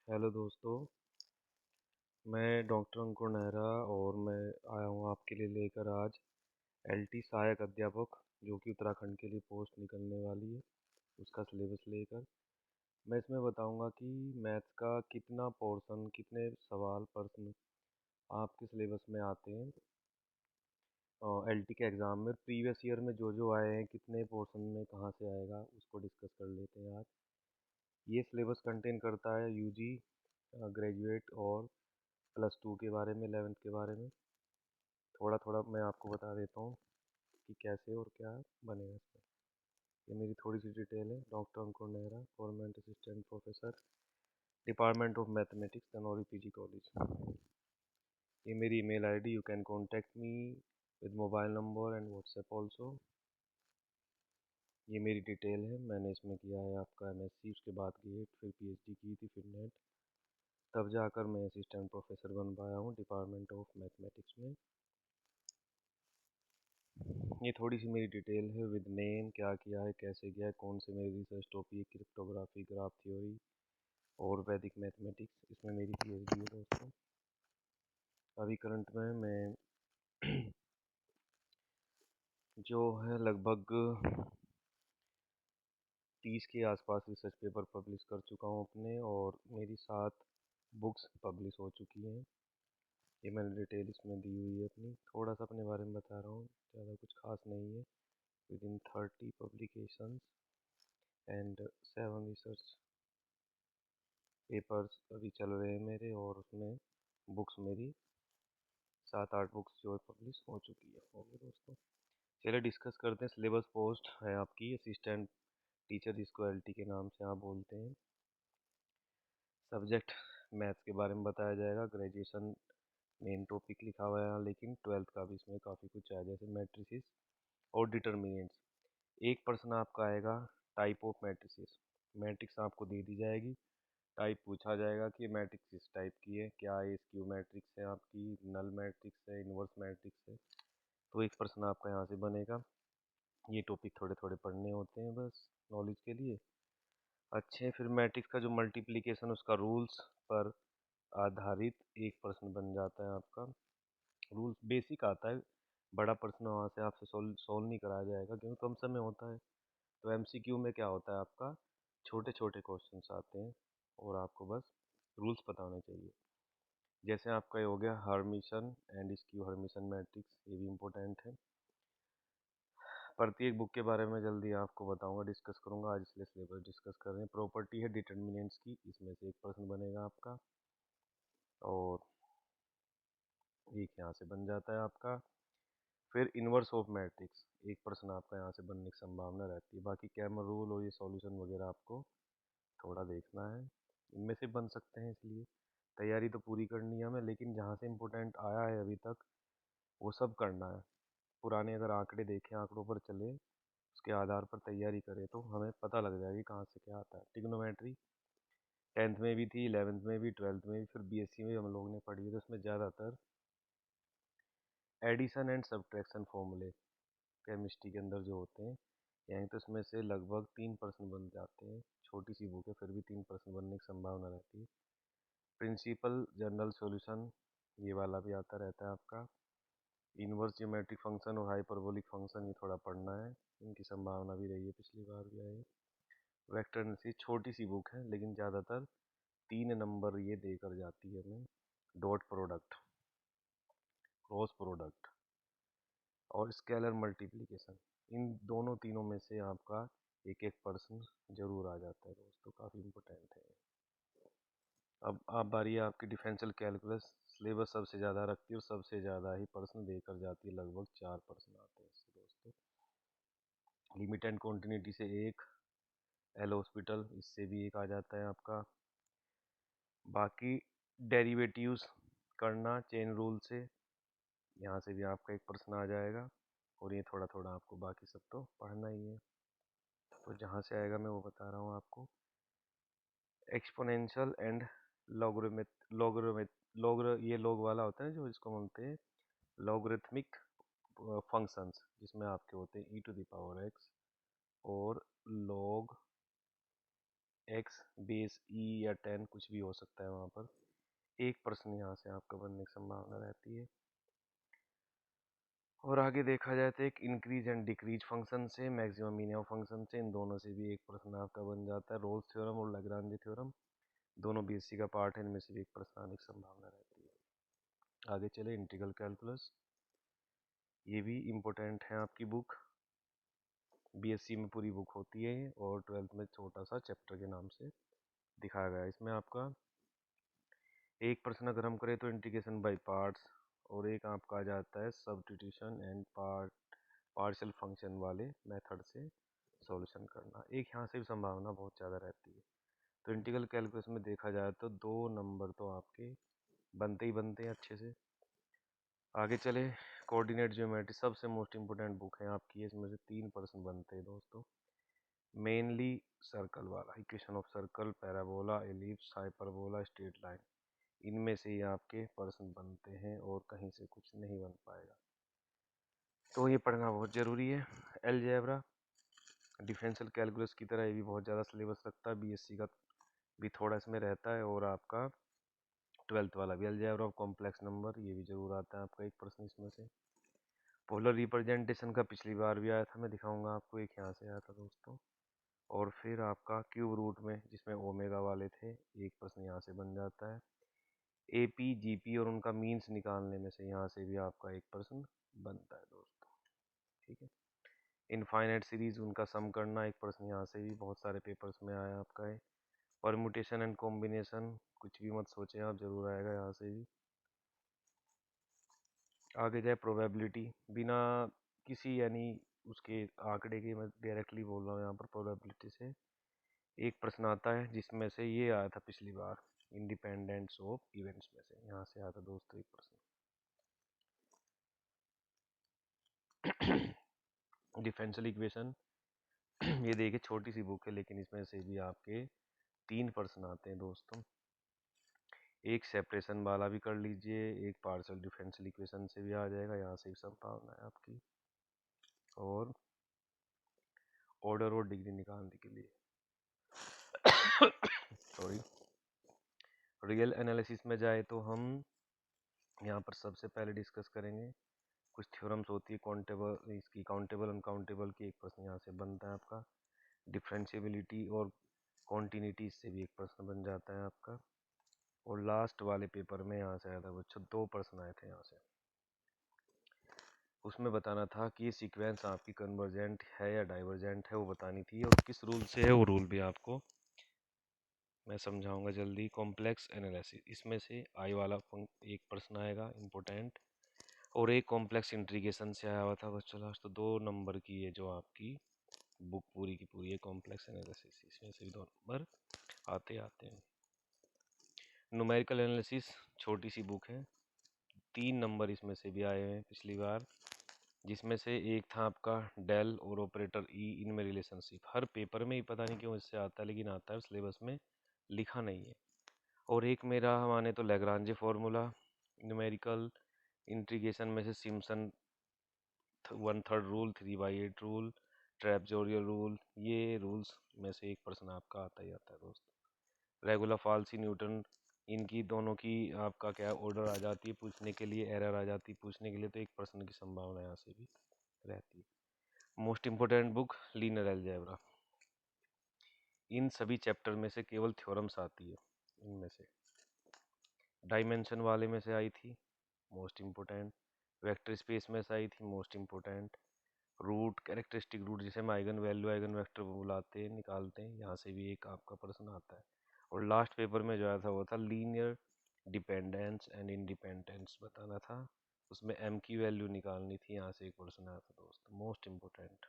Hello दोस्तों। मैं doctor अंकुर नेहरा और मैं आया हूँ आपके लिए लेकर आज एलटी सहायक अध्यापक जो कि उत्तराखंड के लिए पोस्ट निकलने वाली है उसका सिलेबस लेकर। मैं इसमें बताऊंगा कि मैथ्स का कितना पोर्शन कितने सवाल प्रश्न आपके सिलेबस में आते हैं एलटी के एग्ज़ाम में प्रीवियस ईयर में जो आए हैं कितने पोर्शन में कहाँ से आएगा उसको डिस्कस कर लेते हैं आज। ये सिलेबस कंटेन करता है यूजी ग्रेजुएट और +2 के बारे में 11th के बारे में। थोड़ा थोड़ा मैं आपको बता देता हूँ कि कैसे और क्या बनेगा इसमें। ये मेरी थोड़ी सी डिटेल है। Doctor Ankur Nehra, government assistant professor, department of mathematics, Tanauri PG college. ये मेरी email ID, you can contact me with mobile number and WhatsApp also. ये मेरी डिटेल है। मैंने इसमें किया है आपका एमएससी, उसके बाद गेट, फिर पीएचडी की थी, फिर नेट, तब जाकर मैं असिस्टेंट प्रोफेसर बन पाया हूँ डिपार्टमेंट ऑफ मैथमेटिक्स में। ये थोड़ी सी मेरी डिटेल है विद नेम, क्या किया है, कैसे किया है, कौन से मेरे research topic, cryptography, graph theory और वैदिक मैथमेटिक्स। इसमें मेरी पीएचडी है दोस्तों। अभी करंट में मैं जो है लगभग 30 के आसपास रिसर्च पेपर पब्लिश कर चुका हूँ अपने, और मेरी 7 बुक्स पब्लिश हो चुकी हैं। ये मैंने डिटेल इसमें दी हुई है अपनी। थोड़ा सा अपने बारे में बता रहा हूँ, ज़्यादा कुछ खास नहीं है। With in 30 publications and 7 research papers अभी चल रहे हैं मेरे, और उसमें बुक्स मेरी 7-8 बुक्स जो है पब्लिश हो चुकी है। ओके दोस्तों, चलिए डिस्कस करते हैं। सिलेबस पोस्ट है आपकी असिस्टेंट टीचर, जिसको एलटी के नाम से आप बोलते हैं। सब्जेक्ट मैथ्स के बारे में बताया जाएगा। ग्रेजुएशन मेन टॉपिक लिखा हुआ है यहाँ, लेकिन 12th का भी इसमें काफ़ी कुछ है, जैसे मैट्रिसेस और डिटर्मिनेंट्स। एक प्रश्न आपका आएगा टाइप ऑफ मैट्रिसेस। मैट्रिक्स आपको दे दी जाएगी, टाइप पूछा जाएगा कि मैट्रिक्स किस टाइप की है, क्या ये स्क्यू मैट्रिक्स है आपकी, नल मैट्रिक्स है, इन्वर्स मैट्रिक्स है। तो एक प्रश्न आपका यहाँ से बनेगा। ये टॉपिक थोड़े थोड़े पढ़ने होते हैं बस नॉलेज के लिए। अच्छे, फिर मैट्रिक्स का जो मल्टीप्लिकेशन उसका रूल्स पर आधारित एक प्रश्न बन जाता है आपका। रूल्स बेसिक आता है, बड़ा प्रश्न वहाँ से आपसे सोल्व नहीं कराया जाएगा क्योंकि कम समय होता है। तो एमसीक्यू में क्या होता है आपका, छोटे छोटे क्वेश्चंस आते हैं और आपको बस रूल्स पता होने चाहिए। जैसे आपका ये हो गया Hermitian and skew Hermitian matrix, ये भी इम्पोर्टेंट है। प्रत्येक बुक के बारे में जल्दी आपको बताऊंगा, डिस्कस करूंगा आज, इसलिए सिलेबस डिस्कस कर रहे हैं। प्रॉपर्टी है डिटर्मिनेंट्स की, इसमें से एक प्रश्न बनेगा आपका, और एक यहाँ से बन जाता है आपका। फिर इन्वर्स ऑफ मैट्रिक्स, एक प्रश्न आपका यहाँ से बनने की संभावना रहती है। बाकी कैमर रूल और ये सॉल्यूशन वगैरह आपको थोड़ा देखना है, इनमें से बन सकते हैं, इसलिए तैयारी तो पूरी करनी है हमें, लेकिन जहाँ से इम्पोर्टेंट आया है अभी तक वो सब करना है। पुराने अगर आंकड़े देखें, आंकड़ों पर चले, उसके आधार पर तैयारी करें तो हमें पता लग जाएगी कहाँ से क्या आता है। ट्रिग्नोमेट्री 10th में भी थी, 11th में भी, 12th में भी, फिर बीएससी में हम लोग ने पढ़ी है। तो उसमें ज़्यादातर एडिशन एंड सब्ट्रैक्शन फॉर्मूले केमिस्ट्री के अंदर जो होते हैं, यानी तो इसमें से लगभग 3 प्रश्न बन जाते हैं। छोटी सी बुक है, फिर भी 3 प्रश्न बनने की संभावना रहती है। प्रिंसिपल जनरल सॉल्यूशन, ये वाला भी आता रहता है आपका। इनवर्स ज्योमेट्रिक फंक्शन और हाइपरबोलिक फंक्शन, ये थोड़ा पढ़ना है, इनकी संभावना भी रही है, पिछली बार भी आई है। वेक्टर एनालिसिस छोटी सी बुक है, लेकिन ज़्यादातर 3 नंबर ये देकर जाती है हमें। डॉट प्रोडक्ट, क्रॉस प्रोडक्ट और स्केलर मल्टीप्लिकेशन, इन दोनों तीनों में से आपका एक एक प्रश्न जरूर आ जाता है दोस्तों, काफ़ी इम्पोर्टेंट है। अब आप बारी है आपकी डिफरेंशियल कैलकुलस। सिलेबस सबसे ज़्यादा रखती है और सबसे ज़्यादा ही प्रश्न देकर जाती है, लगभग 4 प्रश्न आते हैं इससे दोस्तों। लिमिट एंड कॉन्टिन्यूटी से एक, एल हॉस्पिटल, इससे भी एक आ जाता है आपका। बाकी डेरिवेटिव्स करना चेन रूल से, यहाँ से भी आपका एक प्रश्न आ जाएगा। और ये थोड़ा थोड़ा आपको बाकी सब तो पढ़ना ही है, तो जहाँ से आएगा मैं वो बता रहा हूँ आपको। एक्सपोनेंशियल एंड लॉगरिथमिक, ये लॉग वाला होता है जो इसको बोलते हैं लॉगरिथमिक फंक्शंस, जिसमें आपके होते हैं e to the power x और log x बेस e या 10 कुछ भी हो सकता है वहाँ पर। 1% यहाँ से आपका बनने की संभावना रहती है। और आगे देखा जाए तो एक इंक्रीज एंड डिक्रीज फंक्शन से, मैक्सिमम मिनिमम फंक्शन से, इन दोनों से भी 1% आपका बन जाता है। रोल्स थ्योरम और लैग्रांज थ्योरम दोनों बीएससी का पार्ट है, इनमें से भी 1% आने की संभावना रहती है। आगे चले इंटीग्रल कैलकुलस, ये भी इम्पोर्टेंट है आपकी बुक। बीएससी में पूरी बुक होती है और 12th में छोटा सा चैप्टर के नाम से दिखाया गया है। इसमें आपका 1% अगर हम करें तो इंटीग्रेशन बाय पार्ट्स, और एक आपका आ जाता है सब्स्टिट्यूशन एंड पार्शियल फंक्शन वाले मेथड से सॉल्यूशन करना। एक यहाँ से भी संभावना बहुत ज़्यादा रहती है। तो इंटीग्रल कैलकुलस में देखा जाए तो 2 नंबर तो आपके बनते ही बनते हैं अच्छे से। आगे चले, कोऑर्डिनेट ज्योमेट्री सबसे मोस्ट इम्पोर्टेंट बुक है आपकी, इसमें से 3% बनते हैं दोस्तों। मेनली सर्कल वाला, equation of circle, parabola, ellipse, hyperbola, straight line, इनमें से ही आपके पर्सन बनते हैं और कहीं से कुछ नहीं बन पाएगा, तो ये पढ़ना बहुत ज़रूरी है। अलजेब्रा डिफरेंशियल कैलकुलस की तरह ये भी बहुत ज़्यादा सिलेबस रखता है, बीएससी का भी थोड़ा इसमें रहता है, और आपका 12th वाला भी अलजेब्रा ऑफ कॉम्प्लेक्स नंबर, ये भी जरूर आता है आपका 1% इसमें से। पोलर रिप्रेजेंटेशन का पिछली बार भी आया था, मैं दिखाऊंगा आपको, एक यहाँ से आया था दोस्तों। और फिर आपका क्यूब रूट में जिसमें ओमेगा वाले थे, 1% यहाँ से बन जाता है। एपी जीपी और उनका मीन्स निकालने में से यहाँ से भी आपका 1% बनता है दोस्तों, ठीक है। इनफाइनाइट सीरीज उनका सम करना, 1% यहाँ से भी बहुत सारे पेपर्स में आया आपका है। परम्यूटेशन एंड कॉम्बिनेशन, कुछ भी मत सोचें आप, जरूर आएगा यहाँ से भी। आगे जाए प्रोबेबिलिटी, बिना किसी यानी उसके आंकड़े के, मैं डायरेक्टली बोल रहा हूँ यहाँ पर, प्रोबेबिलिटी से 1% आता है, जिसमें से ये आया था पिछली बार, इंडिपेंडेंस ऑफ इवेंट्स में से यहाँ से आया था दोस्तों 1%। डिफरेंशियल इक्वेशन, ये देखिए छोटी सी बुक है, लेकिन इसमें से भी आपके 3% आते हैं दोस्तों। एक सेपरेशन वाला भी कर लीजिए, एक पार्शियल डिफरेंशियल इक्वेशन से भी आ जाएगा, यहाँ से भी संभावना है आपकी। और ऑर्डर और डिग्री निकालने के लिए सॉरी, रियल एनालिसिस में जाए तो हम यहाँ पर सबसे पहले डिस्कस करेंगे कुछ थ्योरम्स होती है काउंटेबल, इसकी काउंटेबल अनकाउंटेबल की, 1% यहाँ से बनता है आपका। डिफरेंशिएबिलिटी और कॉन्टिन्यूटी, इससे भी 1% बन जाता है आपका। और लास्ट वाले पेपर में यहाँ से आया था बच्चों, 2% आए थे यहाँ से। उसमें बताना था कि ये सीक्वेंस आपकी कन्वर्जेंट है या डाइवर्जेंट है, वो बतानी थी, और किस रूल से है वो रूल भी आपको मैं समझाऊंगा जल्दी। कॉम्प्लेक्स एनालिसिस, इसमें से आई वाला 1% आएगा इम्पोर्टेंट, और एक कॉम्प्लेक्स इंटीग्रेशन से आया हुआ था बच्चों लास्ट, तो 2 नंबर की है जो आपकी बुक पूरी की पूरी है कॉम्प्लेक्स एनालिसिस, इसमें से भी 2 नंबर आते हैं। न्यूमेरिकल एनालिसिस छोटी सी बुक है, 3 नंबर इसमें से भी आए हैं पिछली बार, जिसमें से एक था आपका डेल और ऑपरेटर ई, इनमें रिलेशनशिप हर पेपर में ही पता नहीं क्यों इससे आता है, लेकिन आता है, सिलेबस में लिखा नहीं है। और एक मेरा माने तो लैग्रांजे फॉर्मूला, न्यूमेरिकल इंटीग्रेशन में से सिम्पसन 1/3 रूल, 3/8 रूल, ट्रेपजोरियल रूल, ये रूल्स में से 1% आपका आता ही आता है दोस्तों। रेगुलर फाल्सी न्यूटन, इनकी दोनों की आपका क्या ऑर्डर आ जाती है पूछने के लिए, एरर आ जाती है पूछने के लिए, तो 1% की संभावना यहाँ से भी रहती है। Most important book linear algebra, इन सभी चैप्टर में से केवल थ्योरम्स आती है, इनमें से डायमेंशन वाले में से आई थी मोस्ट इम्पोर्टेंट, वेक्टर स्पेस में से आई थी most important, root characteristic root जिसे हम आइगन वैल्यू आइगन वेक्टर बुलाते हैं निकालते हैं, यहाँ से भी एक आपका प्रश्न आता है। और लास्ट पेपर में जो आया था वो था लीनियर डिपेंडेंस एंड इंडिपेंडेंस बताना था, उसमें एम की वैल्यू निकालनी थी, यहाँ से एक प्रश्न आया था दोस्तों मोस्ट इम्पोर्टेंट।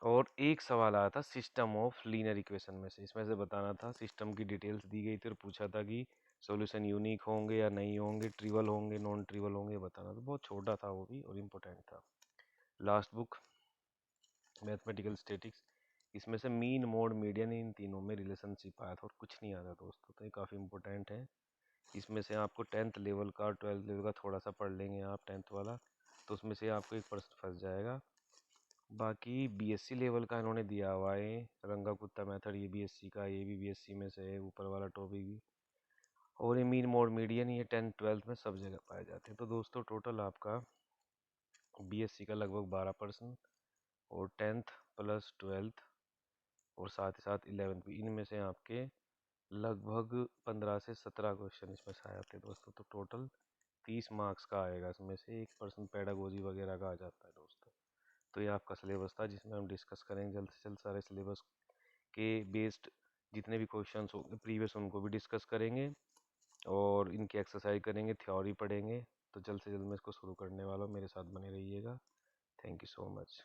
और एक सवाल आया था सिस्टम ऑफ लीनियर इक्वेशन में से, इसमें से बताना था, सिस्टम की डिटेल्स दी गई थी और पूछा था कि सॉल्यूशन यूनिक होंगे या नहीं होंगे, ट्रिवल होंगे नॉन ट्रिवल होंगे, बताना। तो बहुत छोटा था वो भी और इम्पोर्टेंट था। लास्ट बुक मैथमेटिकल स्टैटिक्स, इसमें से मीन मोड मीडियन, इन तीनों में रिलेशनशिप आया था और कुछ नहीं आया दोस्तों, तो ये काफ़ी इंपॉर्टेंट है। इसमें से आपको 10th लेवल का 12th लेवल का थोड़ा सा पढ़ लेंगे आप 10th वाला, तो उसमें से आपको 1% फंस जाएगा। बाकी बीएससी लेवल का इन्होंने दिया हुआ है, रंगाकुत्ता का मेथड, ये बीएससी का, ये भी बीएससी में से है, ऊपर वाला टॉपिक भी। और ये मीन मोड मीडियन, ये 10th 12th में सब जगह पाए जाते हैं। तो दोस्तों टोटल आपका बीएससी का लगभग 12% और 10th प्लस 12th और साथ ही साथ 11th भी, इनमें से आपके लगभग 15 से 17 क्वेश्चन इसमें से आ जाते हैं दोस्तों। तो टोटल 30 मार्क्स का आएगा, इसमें से 1% पेडागोजी वगैरह का आ जाता है दोस्तों। तो ये आपका सिलेबस था जिसमें हम डिस्कस करेंगे जल्द से जल्द सारे सिलेबस के बेस्ड जितने भी क्वेश्चंस होंगे प्रीवियस उनको भी डिस्कस करेंगे और इनकी एक्सरसाइज करेंगे, थ्योरी पढ़ेंगे। तो जल्द से जल्द मैं इसको शुरू करने वाला हूँ, मेरे साथ बने रहिएगा। Thank you so much.